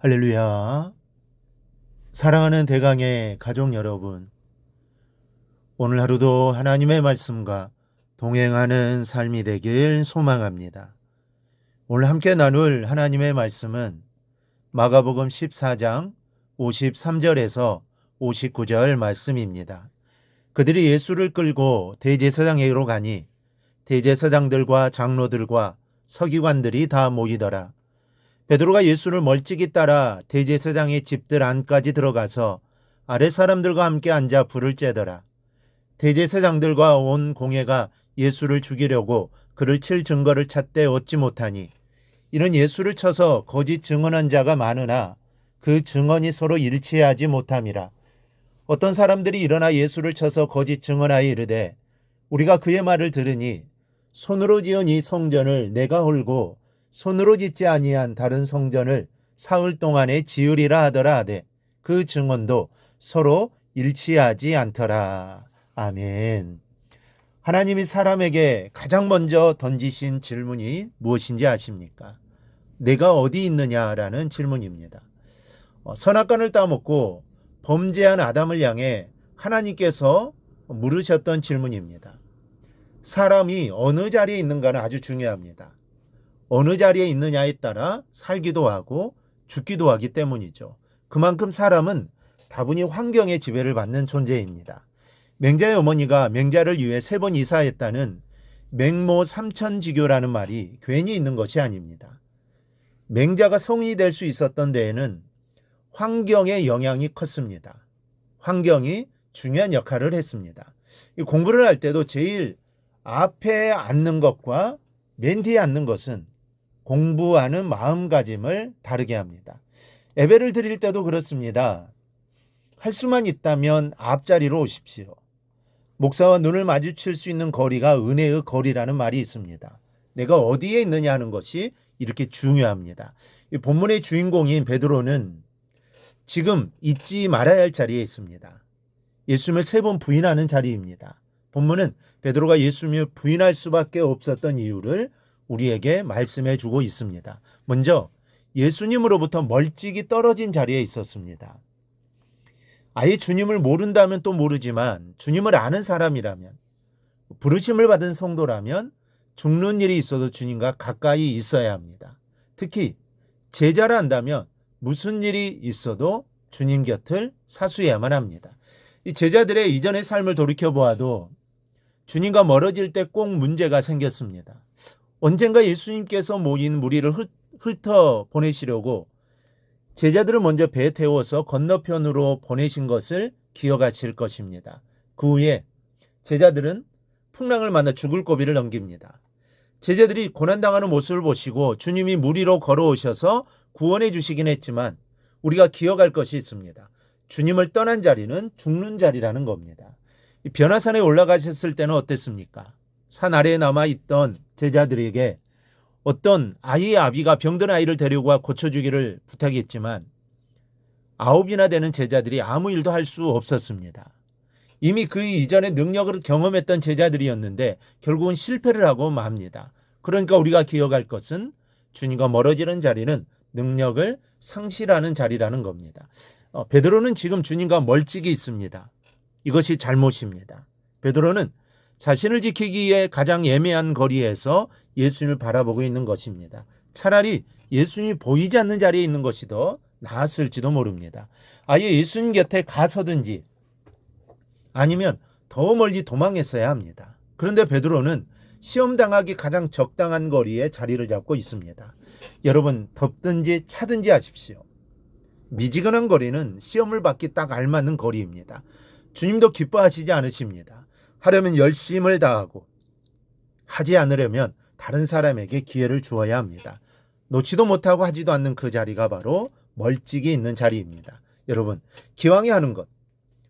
할렐루야. 사랑하는 대강의 가족 여러분, 오늘 하루도 하나님의 말씀과 동행하는 삶이 되길 소망합니다. 오늘 함께 나눌 하나님의 말씀은 마가복음 14장 53절에서 59절 말씀입니다. 그들이 예수를 끌고 대제사장에게로 가니 대제사장들과 장로들과 서기관들이 다 모이더라. 베드로가 예수를 멀찍이 따라 대제사장의 집들 안까지 들어가서 아랫 사람들과 함께 앉아 불을 쬐더라. 대제사장들과 온 공회가 예수를 죽이려고 그를 칠 증거를 찾되 얻지 못하니 이는 예수를 쳐서 거짓 증언한 자가 많으나 그 증언이 서로 일치하지 못함이라. 어떤 사람들이 일어나 예수를 쳐서 거짓 증언하여 이르되 우리가 그의 말을 들으니 손으로 지은 이 성전을 내가 헐고 손으로 짓지 아니한 다른 성전을 사흘 동안에 지으리라 하더라 하되 그 증언도 서로 일치하지 않더라. 아멘. 하나님이 사람에게 가장 먼저 던지신 질문이 무엇인지 아십니까? 내가 어디 있느냐라는 질문입니다. 선악과를 따먹고 범죄한 아담을 향해 하나님께서 물으셨던 질문입니다. 사람이 어느 자리에 있는가는 아주 중요합니다. 어느 자리에 있느냐에 따라 살기도 하고 죽기도 하기 때문이죠. 그만큼 사람은 다분히 환경의 지배를 받는 존재입니다. 맹자의 어머니가 맹자를 위해 3번 이사했다는 맹모 삼천지교라는 말이 괜히 있는 것이 아닙니다. 맹자가 성인이 될 수 있었던 데에는 환경의 영향이 컸습니다. 환경이 중요한 역할을 했습니다. 공부를 할 때도 제일 앞에 앉는 것과 맨 뒤에 앉는 것은 공부하는 마음가짐을 다르게 합니다. 예배를 드릴 때도 그렇습니다. 할 수만 있다면 앞자리로 오십시오. 목사와 눈을 마주칠 수 있는 거리가 은혜의 거리라는 말이 있습니다. 내가 어디에 있느냐 하는 것이 이렇게 중요합니다. 이 본문의 주인공인 베드로는 지금 잊지 말아야 할 자리에 있습니다. 예수님을 3번 부인하는 자리입니다. 본문은 베드로가 예수님을 부인할 수밖에 없었던 이유를 우리에게 말씀해 주고 있습니다. 먼저 예수님으로부터 멀찍이 떨어진 자리에 있었습니다. 아예 주님을 모른다면 또 모르지만 주님을 아는 사람이라면 부르심을 받은 성도라면 죽는 일이 있어도 주님과 가까이 있어야 합니다. 특히 제자라 한다면 무슨 일이 있어도 주님 곁을 사수해야만 합니다. 이 제자들의 이전의 삶을 돌이켜보아도 주님과 멀어질 때 꼭 문제가 생겼습니다. 언젠가 예수님께서 모인 무리를 훑어 보내시려고 제자들을 먼저 배에 태워서 건너편으로 보내신 것을 기억하실 것입니다. 그 후에 제자들은 풍랑을 만나 죽을 고비를 넘깁니다. 제자들이 고난당하는 모습을 보시고 주님이 무리로 걸어오셔서 구원해 주시긴 했지만 우리가 기억할 것이 있습니다. 주님을 떠난 자리는 죽는 자리라는 겁니다. 변화산에 올라가셨을 때는 어땠습니까? 산 아래에 남아있던 제자들에게 어떤 아이의 아비가 병든 아이를 데리고 와 고쳐주기를 부탁했지만 9이나 되는 제자들이 아무 일도 할 수 없었습니다. 이미 그 이전에 능력을 경험했던 제자들이었는데 결국은 실패를 하고 맙니다. 그러니까 우리가 기억할 것은 주님과 멀어지는 자리는 능력을 상실하는 자리라는 겁니다. 베드로는 지금 주님과 멀찍이 있습니다. 이것이 잘못입니다. 베드로는 자신을 지키기 위해 가장 애매한 거리에서 예수님을 바라보고 있는 것입니다. 차라리 예수님이 보이지 않는 자리에 있는 것이 더 나았을지도 모릅니다. 아예 예수님 곁에 가서든지 아니면 더 멀리 도망했어야 합니다. 그런데 베드로는 시험당하기 가장 적당한 거리에 자리를 잡고 있습니다. 여러분, 덥든지 차든지 하십시오. 미지근한 거리는 시험을 받기 딱 알맞는 거리입니다. 주님도 기뻐하시지 않으십니다. 하려면 열심을 다하고 하지 않으려면 다른 사람에게 기회를 주어야 합니다. 놓지도 못하고 하지도 않는 그 자리가 바로 멀찍이 있는 자리입니다. 여러분, 기왕에 하는 것,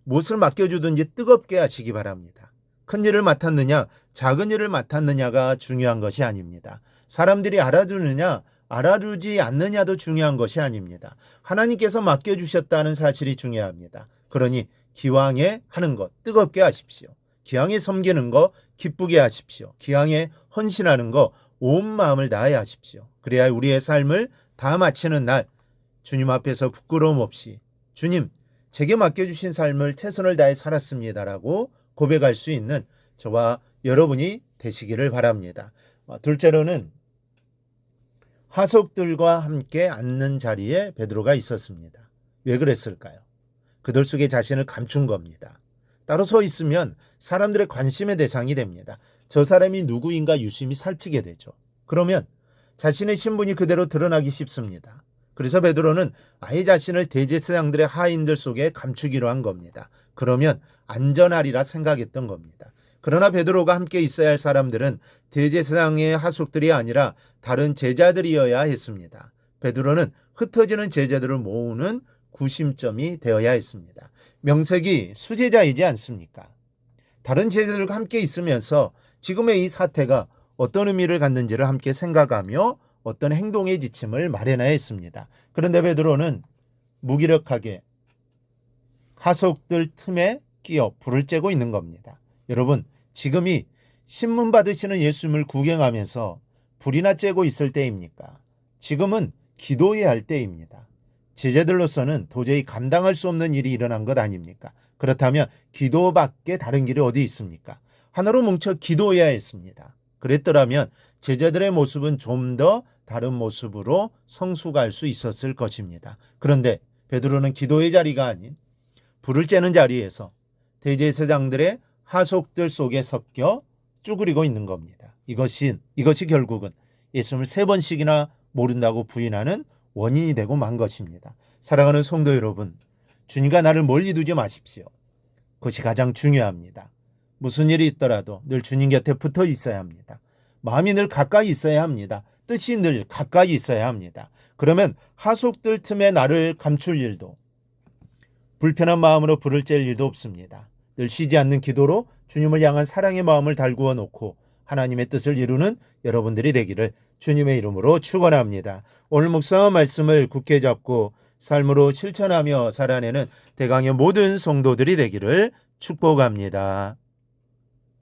무엇을 맡겨주든지 뜨겁게 하시기 바랍니다. 큰 일을 맡았느냐, 작은 일을 맡았느냐가 중요한 것이 아닙니다. 사람들이 알아주느냐, 알아주지 않느냐도 중요한 것이 아닙니다. 하나님께서 맡겨주셨다는 사실이 중요합니다. 그러니 기왕에 하는 것, 뜨겁게 하십시오. 기왕에 섬기는 거 기쁘게 하십시오. 기왕에 헌신하는 거 온 마음을 다해 하십시오. 그래야 우리의 삶을 다 마치는 날 주님 앞에서 부끄러움 없이 주님, 제게 맡겨주신 삶을 최선을 다해 살았습니다라고 고백할 수 있는 저와 여러분이 되시기를 바랍니다. 둘째로는 하속들과 함께 앉는 자리에 베드로가 있었습니다. 왜 그랬을까요? 그들 속에 자신을 감춘 겁니다. 따로 서 있으면 사람들의 관심의 대상이 됩니다. 저 사람이 누구인가 유심히 살피게 되죠. 그러면 자신의 신분이 그대로 드러나기 쉽습니다. 그래서 베드로는 아예 자신을 대제사장들의 하인들 속에 감추기로 한 겁니다. 그러면 안전하리라 생각했던 겁니다. 그러나 베드로가 함께 있어야 할 사람들은 대제사장의 하속들이 아니라 다른 제자들이어야 했습니다. 베드로는 흩어지는 제자들을 모으는 구심점이 되어야 했습니다. 명색이 수제자이지 않습니까? 다른 제자들과 함께 있으면서 지금의 이 사태가 어떤 의미를 갖는지를 함께 생각하며 어떤 행동의 지침을 마련해야 했습니다. 그런데 베드로는 무기력하게 하속들 틈에 끼어 불을 쬐고 있는 겁니다. 여러분, 지금이 신문 받으시는 예수님을 구경하면서 불이나 쬐고 있을 때입니까? 지금은 기도해야 할 때입니다. 제자들로서는 도저히 감당할 수 없는 일이 일어난 것 아닙니까? 그렇다면 기도밖에 다른 길이 어디 있습니까? 하나로 뭉쳐 기도해야 했습니다. 그랬더라면 제자들의 모습은 좀 더 다른 모습으로 성숙할 수 있었을 것입니다. 그런데 베드로는 기도의 자리가 아닌 불을 쬐는 자리에서 대제사장들의 하속들 속에 섞여 쭈그리고 있는 겁니다. 이것이 결국은 예수님을 3번씩이나 모른다고 부인하는 원인이 되고 만 것입니다. 사랑하는 성도 여러분, 주님과 나를 멀리 두지 마십시오. 그것이 가장 중요합니다. 무슨 일이 있더라도 늘 주님 곁에 붙어 있어야 합니다. 마음이 늘 가까이 있어야 합니다. 뜻이 늘 가까이 있어야 합니다. 그러면 하속들 틈에 나를 감출 일도, 불편한 마음으로 불을 쬐일 일도 없습니다. 늘 쉬지 않는 기도로 주님을 향한 사랑의 마음을 달구어 놓고 하나님의 뜻을 이루는 여러분들이 되기를 주님의 이름으로 축원합니다. 오늘 묵상한 말씀을 굳게 잡고 삶으로 실천하며 살아내는 대강의 모든 성도들이 되기를 축복합니다.